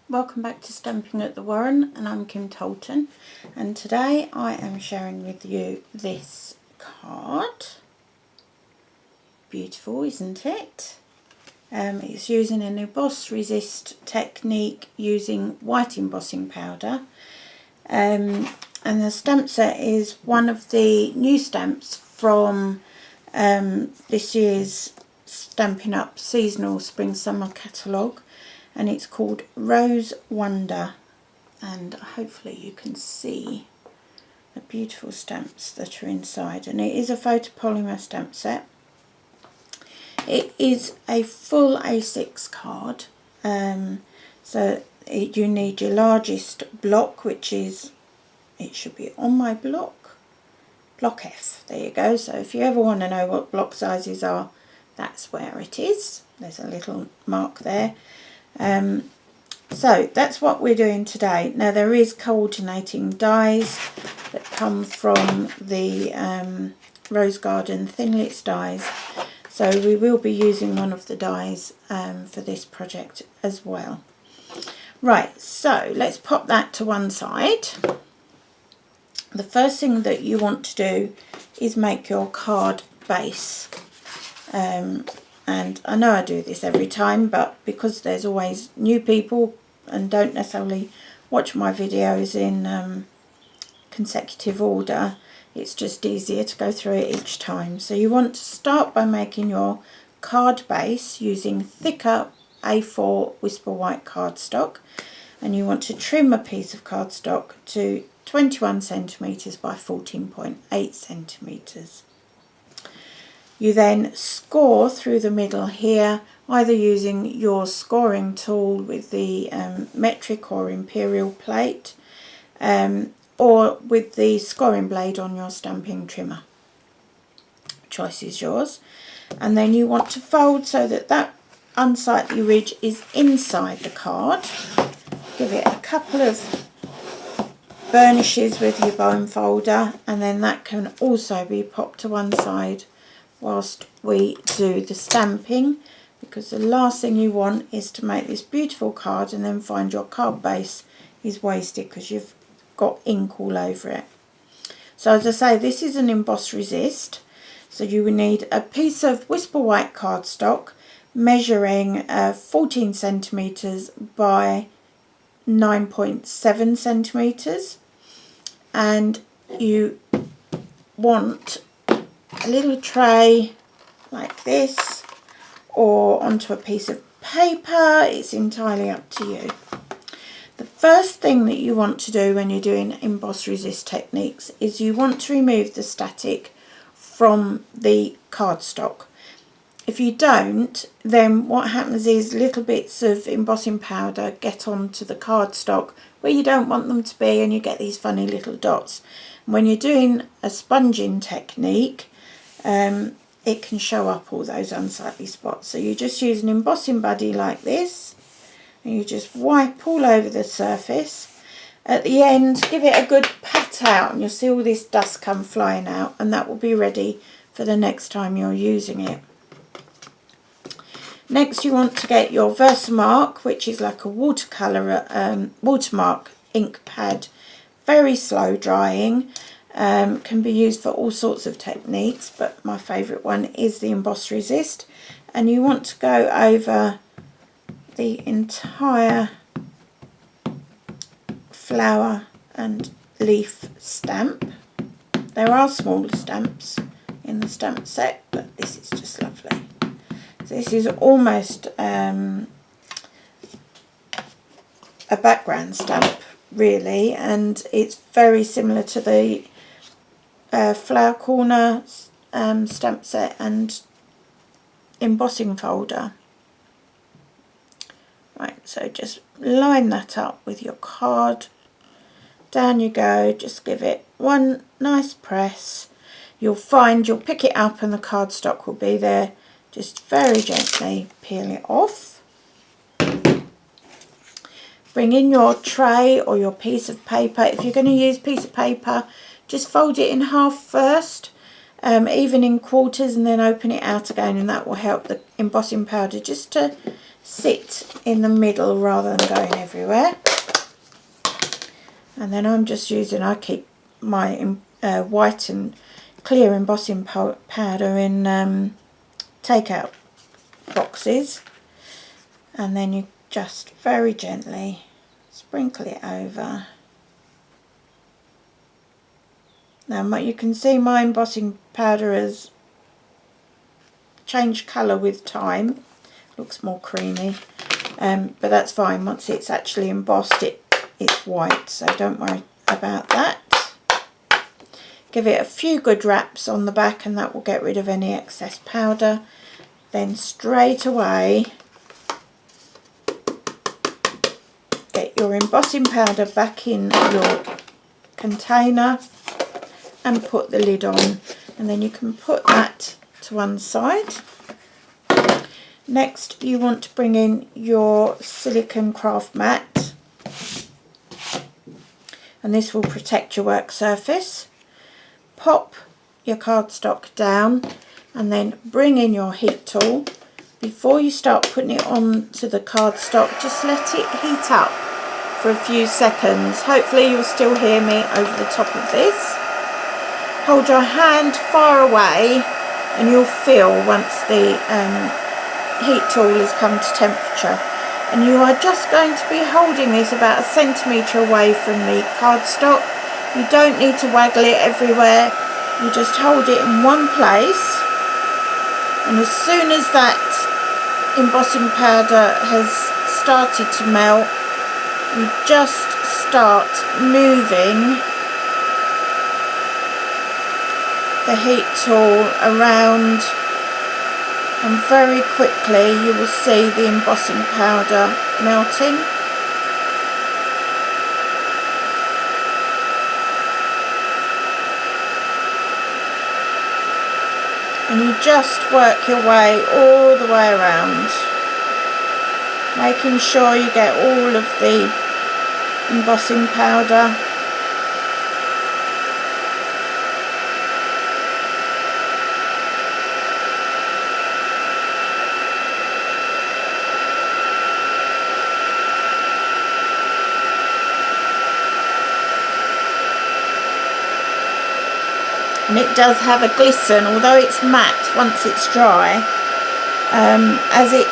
Welcome back to Stamping at the Warren, and I'm Kim Tolton, and today I am sharing with you this card. Beautiful, isn't it? It's using an emboss resist technique using white embossing powder, and the stamp set is one of the new stamps from this year's Stampin' Up! Seasonal Spring Summer catalogue. And it's called Rose Wonder, and hopefully you can see the beautiful stamps that are inside. And it is a photopolymer stamp set. It is a full A6 card, so you need your largest block, which is, it should be on my block F. There you go. So if you ever want to know what block sizes are, that's where it is. There's a little mark there. So that's what we're doing today. Now there is coordinating dies that come from the Rose Garden Thinlits dies, so we will be using one of the dies for this project as well. Right, so let's pop that to one side. The first thing that you want to do is make your card base. And I know I do this every time, but because there's always new people and don't necessarily watch my videos in consecutive order, it's just easier to go through it each time. So you want to start by making your card base using thicker A4 Whisper White cardstock, and you want to trim a piece of cardstock to 21 centimetres by 14.8 centimetres. You then score through the middle here, either using your scoring tool with the metric or imperial plate, or with the scoring blade on your stamping trimmer. Choice is yours. And then you want to fold so that that unsightly ridge is inside the card. Give it a couple of burnishes with your bone folder, and then that can also be popped to one side whilst we do the stamping, because the last thing you want is to make this beautiful card and then find your card base is wasted because you've got ink all over it. So as I say, this is an emboss resist, so you will need a piece of Whisper White cardstock measuring 14 centimetres by 9.7 centimetres, and you want a little tray like this or onto a piece of paper. It's entirely up to you. The first thing that you want to do when you're doing emboss resist techniques is you want to remove the static from the cardstock. If you don't, then what happens is little bits of embossing powder get onto the cardstock where you don't want them to be, and you get these funny little dots. And when you're doing a sponging technique, it can show up all those unsightly spots. So you just use an embossing buddy like this, and you just wipe all over the surface. At the end, give it a good pat out, and you'll see all this dust come flying out, and that will be ready for the next time you're using it. Next, you want to get your Versamark, which is like a watercolour watermark ink pad, very slow drying. Can be used for all sorts of techniques, but my favourite one is the emboss resist. And you want to go over the entire flower and leaf stamp. There are smaller stamps in the stamp set, but this is just lovely. This is almost a background stamp really, and it's very similar to the flower corner stamp set and embossing folder. Right, so just line that up with your card. Down you go, just give it one nice press. You'll pick it up and the cardstock will be there. Just very gently peel it off. Bring in your tray or your piece of paper. If you're going to use a piece of paper, just fold it in half first, even in quarters, and then open it out again, and that will help the embossing powder just to sit in the middle rather than going everywhere. And then I'm just using, I keep my white and clear embossing powder in takeout boxes, and then you just very gently sprinkle it over. Now you can see my embossing powder has changed colour with time, looks more creamy, but that's fine. Once it's actually embossed, it's white, so don't worry about that. Give it a few good wraps on the back, and that will get rid of any excess powder. Then straight away get your embossing powder back in your container and put the lid on, and then you can put that to one side. Next, you want to bring in your silicone craft mat, and this will protect your work surface. Pop your cardstock down, and then bring in your heat tool. Before you start putting it onto the cardstock, just let it heat up for a few seconds. Hopefully you'll still hear me over the top of this. Hold your hand far away, and you'll feel once the heat tool has come to temperature. And you are just going to be holding this about 1 centimetre away from the cardstock. You don't need to waggle it everywhere. You just hold it in one place, and as soon as that embossing powder has started to melt, you just start moving the heat tool around, and very quickly you will see the embossing powder melting. And you just work your way all the way around, making sure you get all of the embossing powder. And it does have a glisten, although it's matte once it's dry. As it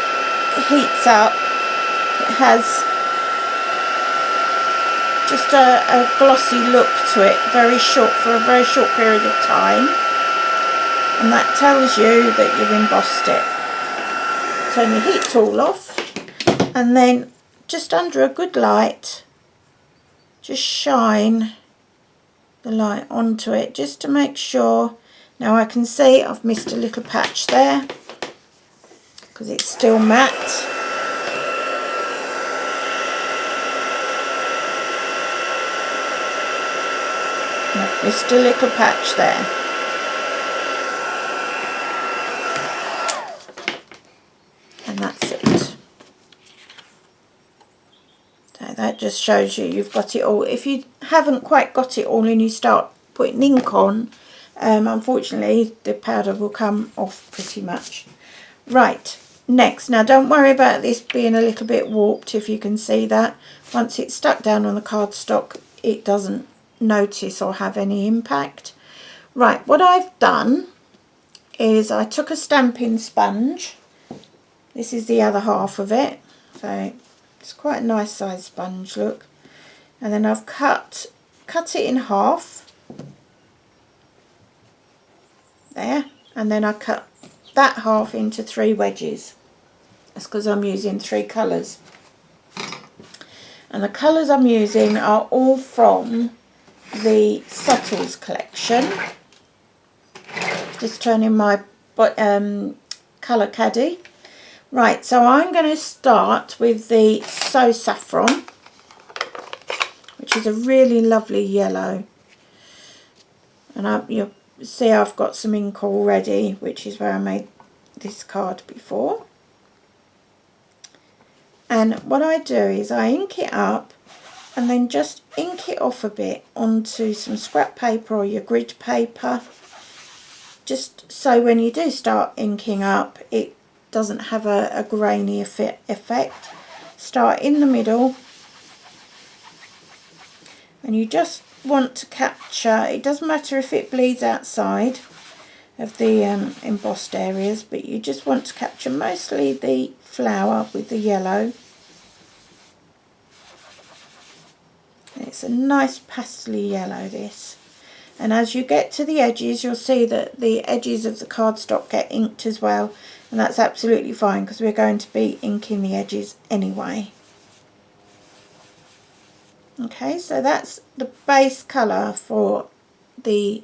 heats up, it has just a glossy look to it, for a very short period of time, and that tells you that you've embossed it. Turn your heat tool off, and then just under a good light, just shine the light onto it just to make sure. Now I can see I've missed a little patch there because it's still matte. And I've missed a little patch there. And that's it. So that just shows you've got it all. If you haven't quite got it all and you start putting ink on, unfortunately the powder will come off pretty much. Right, next, now don't worry about this being a little bit warped, if you can see that. Once it's stuck down on the cardstock, it doesn't notice or have any impact. Right, what I've done is I took a Stampin sponge. This is the other half of it, so it's quite a nice size sponge, look. And then I've cut it in half there, and then I cut that half into 3 wedges. That's because I'm using 3 colours, and the colours I'm using are all from the Subtles collection. Just turning my colour caddy. Right, so I'm going to start with the So Saffron, which is a really lovely yellow, and you'll see I've got some ink already, which is where I made this card before. And what I do is I ink it up and then just ink it off a bit onto some scrap paper or your grid paper, just so when you do start inking up, it doesn't have a grainy effect. Start in the middle, and you just want to capture, it doesn't matter if it bleeds outside of the embossed areas, but you just want to capture mostly the flower with the yellow. And it's a nice pastely yellow, this. And as you get to the edges, you'll see that the edges of the cardstock get inked as well, and that's absolutely fine because we're going to be inking the edges anyway. Okay, so that's the base colour for the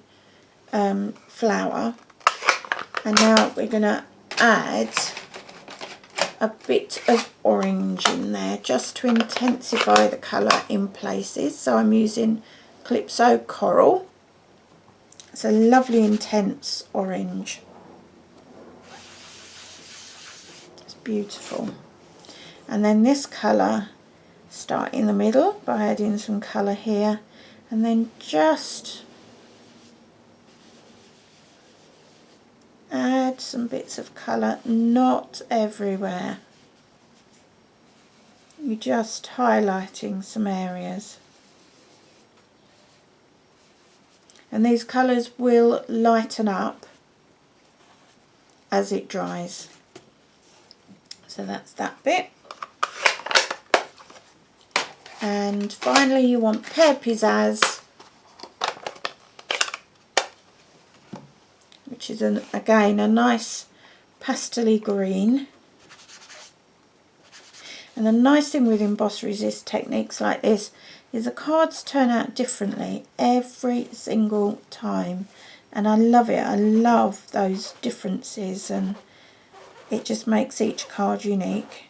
flower, and now we're going to add a bit of orange in there just to intensify the colour in places. So I'm using Calypso Coral. It's a lovely intense orange. It's beautiful. And then this colour, start in the middle by adding some colour here, and then just add some bits of colour, not everywhere. You're just highlighting some areas. And these colours will lighten up as it dries. So that's that bit. And finally you want Pear Pizzazz, which is again a nice pastel-y green. And the nice thing with emboss resist techniques like this is the cards turn out differently every single time, and I love it. I love those differences, and it just makes each card unique.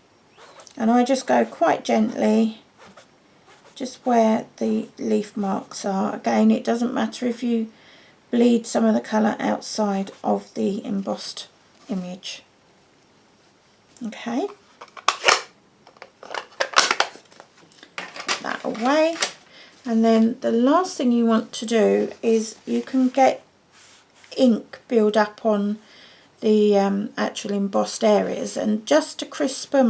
And I just go quite gently just where the leaf marks are. Again, it doesn't matter if you bleed some of the colour outside of the embossed image. Okay, put that away. And then the last thing you want to do is you can get ink build up on the actual embossed areas, and just to crispen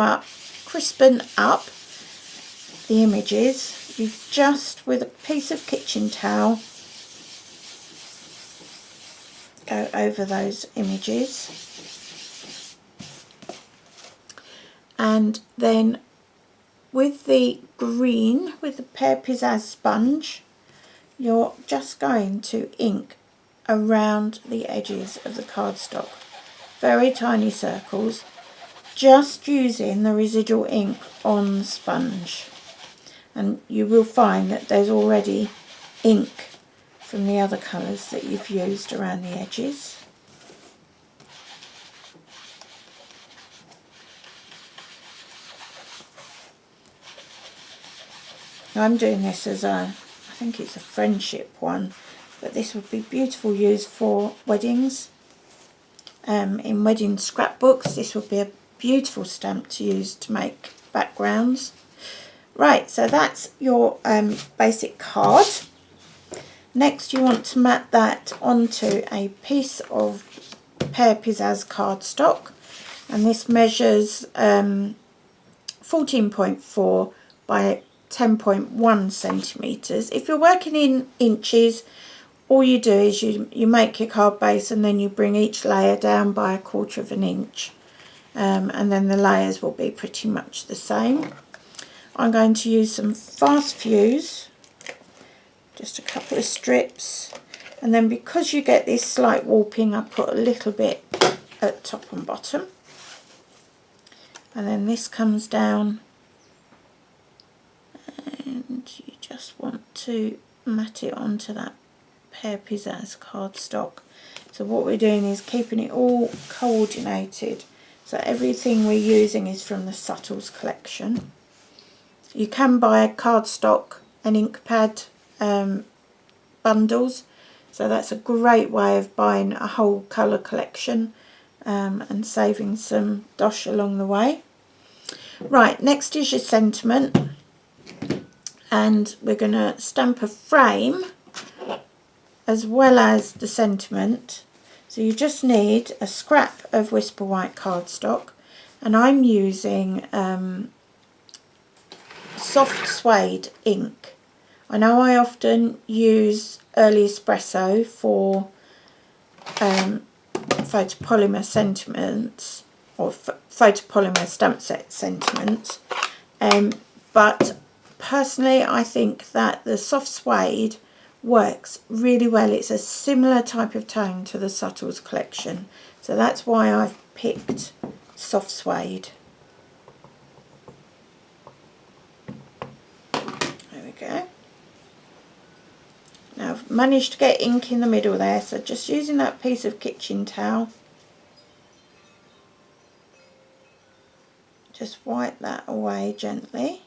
up the images, you just, with a piece of kitchen towel, go over those images, and then with the green, with the Pear Pizzazz sponge, you're just going to ink around the edges of the cardstock, very tiny circles, just using the residual ink on the sponge. And you will find that there's already ink from the other colours that you've used around the edges. Now I'm doing this as I think it's a friendship one, but this would be beautiful use for weddings. In wedding scrapbooks, this would be a beautiful stamp to use to make backgrounds. Right, so that's your basic card. Next you want to mat that onto a piece of Pear Pizzazz cardstock, and this measures 14.4 by 10.1 centimetres. If you're working in inches, all you do is you make your card base and then you bring each layer down by 1/4 of an inch, and then the layers will be pretty much the same. I'm going to use some fast fuse, just a couple of strips, and then because you get this slight warping, I put a little bit at top and bottom, and then this comes down, and you just want to mat it onto that Pear Pizzazz cardstock. So what we're doing is keeping it all coordinated, so everything we're using is from the Subtles collection. You can buy cardstock and ink pad bundles, so that's a great way of buying a whole colour collection and saving some dosh along the way. Right, next is your sentiment, and we're going to stamp a frame as well as the sentiment. So you just need a scrap of Whisper White cardstock, and I'm using soft suede ink. I know I often use Early Espresso for photopolymer sentiments, or photopolymer stamp set sentiments, but personally I think that the soft suede works really well. It's a similar type of tone to the Subtles collection, so that's why I've picked soft suede. There we go. Now I've managed to get ink in the middle there, so just using that piece of kitchen towel, just wipe that away gently.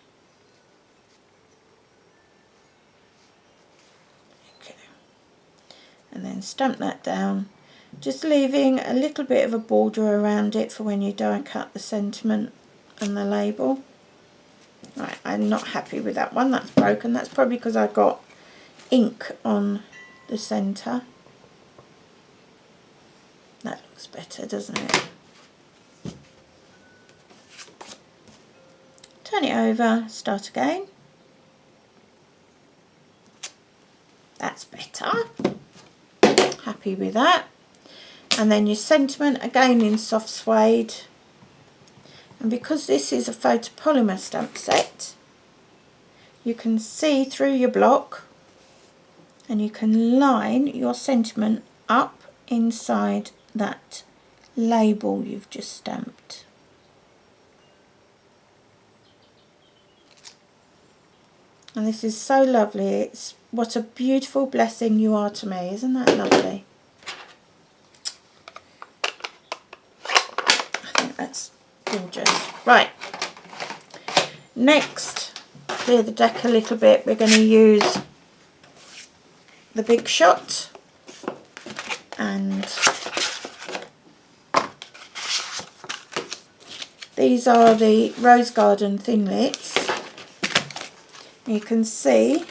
Okay. And then stamp that down, just leaving a little bit of a border around it for when you die cut the sentiment and the label. Right, I'm not happy with that one, that's broken. That's probably because I got ink on the centre. That looks better, doesn't it? Turn it over, start again. That's better. Happy with that. And then your sentiment again in soft suede. And because this is a photopolymer stamp set, you can see through your block and you can line your sentiment up inside that label you've just stamped. And this is so lovely. It's what a beautiful blessing you are to me. Isn't that lovely? I think that's gorgeous. Right. Next, clear the deck a little bit. We're going to use the Big Shot, and these are the Rose Garden Thinlits. You can see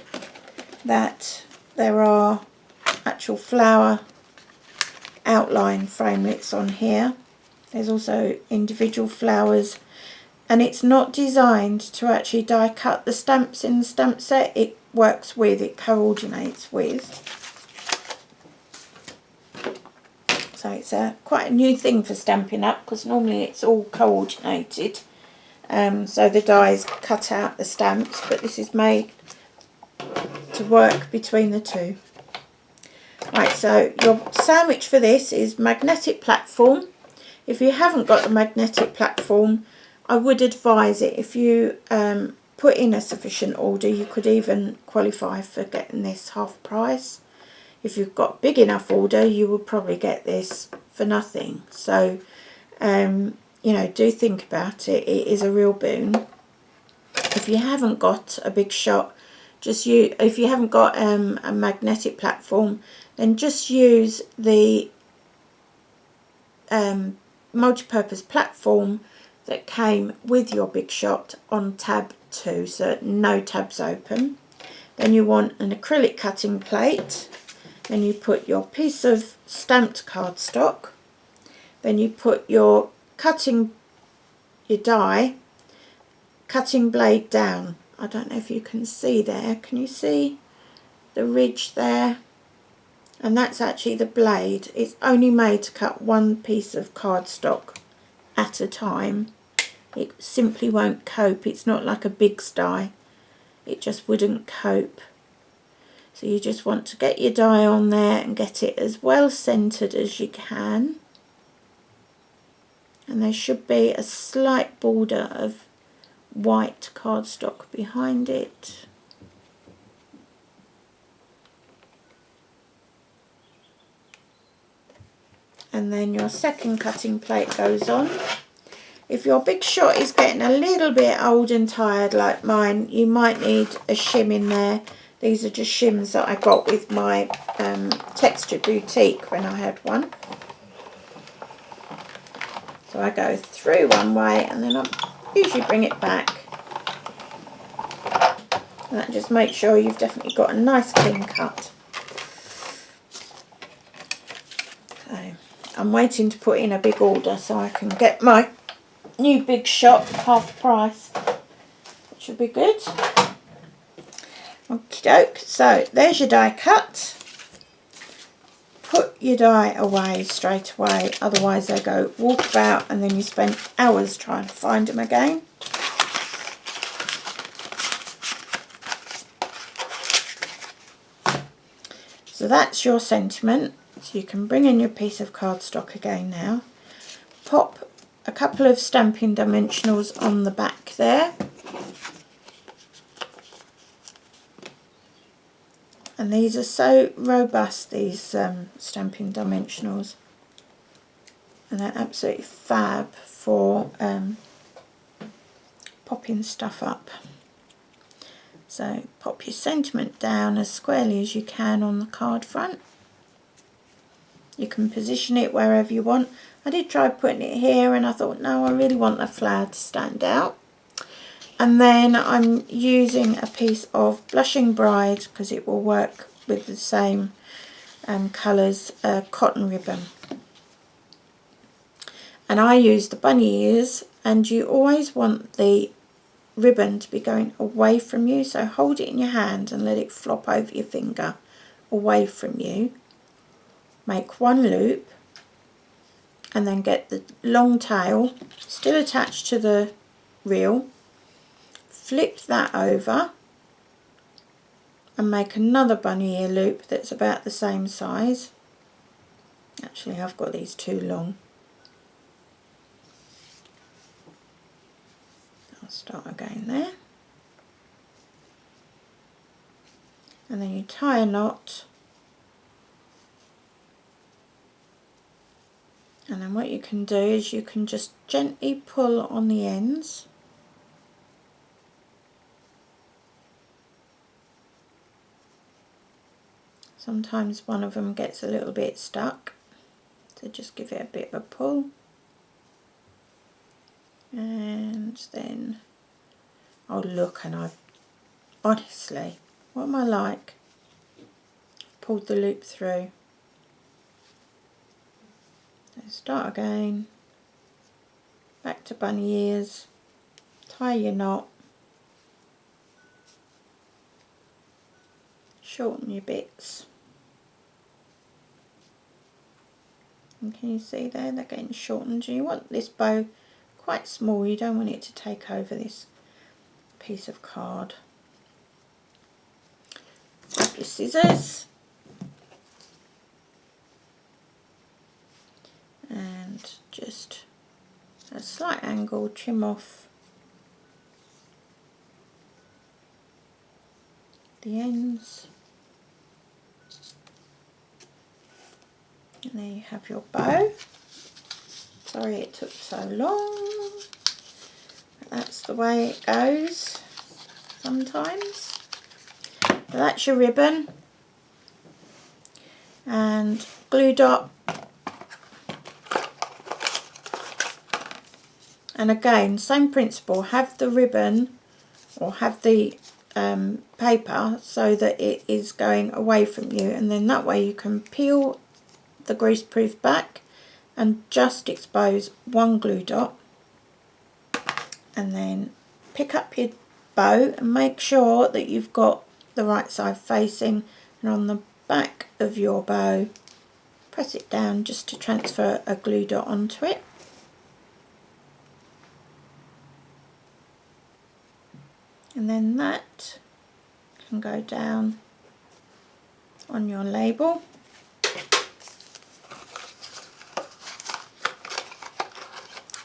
that there are actual flower outline framelits on here. There's also individual flowers, and it's not designed to actually die cut the stamps in the stamp set. It works with, it coordinates with. So it's quite a new thing for Stampin' Up, because normally it's all coordinated. So the dies cut out the stamps, but this is made to work between the two. Right, so your sandwich for this is magnetic platform. If you haven't got the magnetic platform, I would advise it. If you put in a sufficient order, you could even qualify for getting this half price. If you've got big enough order, you will probably get this for nothing. So you know, do think about it. It is a real boon. If you haven't got a Big Shot, if you haven't got a magnetic platform, then just use the multi-purpose platform that came with your Big Shot on tab 2, so no tabs open. Then you want an acrylic cutting plate. Then you put your piece of stamped cardstock. Then you put your die cutting blade down. I don't know if you can see there. Can you see the ridge there? And that's actually the blade. It's only made to cut one piece of cardstock at a time. It simply won't cope. It's not like a big die. It just wouldn't cope. So you just want to get your die on there and get it as well centered as you can. And there should be a slight border of white cardstock behind it. And then your second cutting plate goes on. If your Big Shot is getting a little bit old and tired like mine, you might need a shim in there. These are just shims that I got with my Texture Boutique when I had one. So I go through one way and then I usually bring it back. And that just makes sure you've definitely got a nice clean cut. Okay. I'm waiting to put in a big order so I can get my new big shop half price, which will be good. Okie doke, so there's your die cut. Put your die away straight away, otherwise they go walkabout and then you spend hours trying to find them again. So that's your sentiment. So you can bring in your piece of cardstock again now. Pop a couple of Stampin' dimensionals on the back there. And these are so robust, these Stampin' dimensionals. And they're absolutely fab for popping stuff up. So pop your sentiment down as squarely as you can on the card front. You can position it wherever you want. I did try putting it here and I thought, no, I really want the flower to stand out. And then I'm using a piece of Blushing Bride, because it will work with the same colours, cotton ribbon. And I use the bunny ears, and you always want the ribbon to be going away from you, so hold it in your hand and let it flop over your finger away from you. Make one loop and then get the long tail still attached to the reel. Flip that over and make another bunny ear loop that's about the same size. Actually, I've got these too long. I'll start again there. And then you tie a knot. And then what you can do is you can just gently pull on the ends. Sometimes one of them gets a little bit stuck, so just give it a bit of a pull. And then, oh look, and I've, honestly, what am I like? Pulled the loop through. So start again, back to bunny ears, tie your knot, shorten your bits. And can you see there, they're getting shortened. You want this bow quite small, you don't want it to take over this piece of card. Grab your scissors and just a slight angle, trim off the ends. And there you have your bow. Sorry it took so long, but that's the way it goes sometimes. But that's your ribbon, and glue dot. And again, same principle, have the ribbon or have the paper so that it is going away from you, and then that way you can peel the greaseproof back and just expose one glue dot, and then pick up your bow and make sure that you've got the right side facing, and on the back of your bow press it down just to transfer a glue dot onto it. And then that can go down on your label.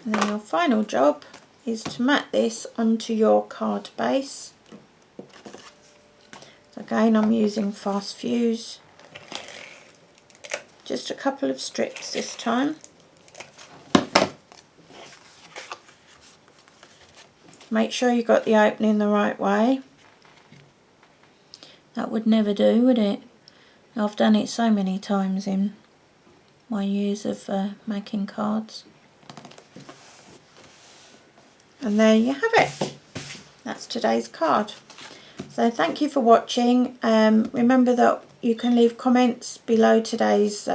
And then your final job is to mat this onto your card base. So again, I'm using Fast Fuse. Just a couple of strips this time. Make sure you got the opening the right way. That would never do, would it? I've done it so many times in my years of making cards. And there you have it. That's today's card. So thank you for watching. Remember that you can leave comments below today's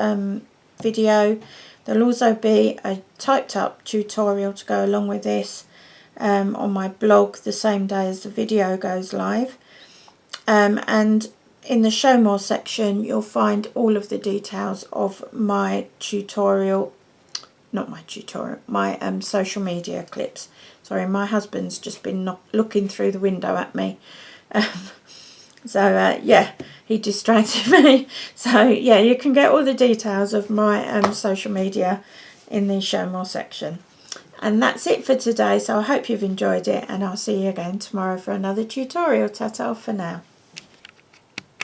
video. There'll also be a typed up tutorial to go along with this on my blog the same day as the video goes live. And in the show more section you'll find all of the details of my tutorial, not my tutorial, my social media clips. Sorry, my husband's just been looking through the window at me. So yeah, he distracted me. So yeah, you can get all the details of my social media in the show more section. And that's it for today, so I hope you've enjoyed it, and I'll see you again tomorrow for another tutorial. Ta-ta for now.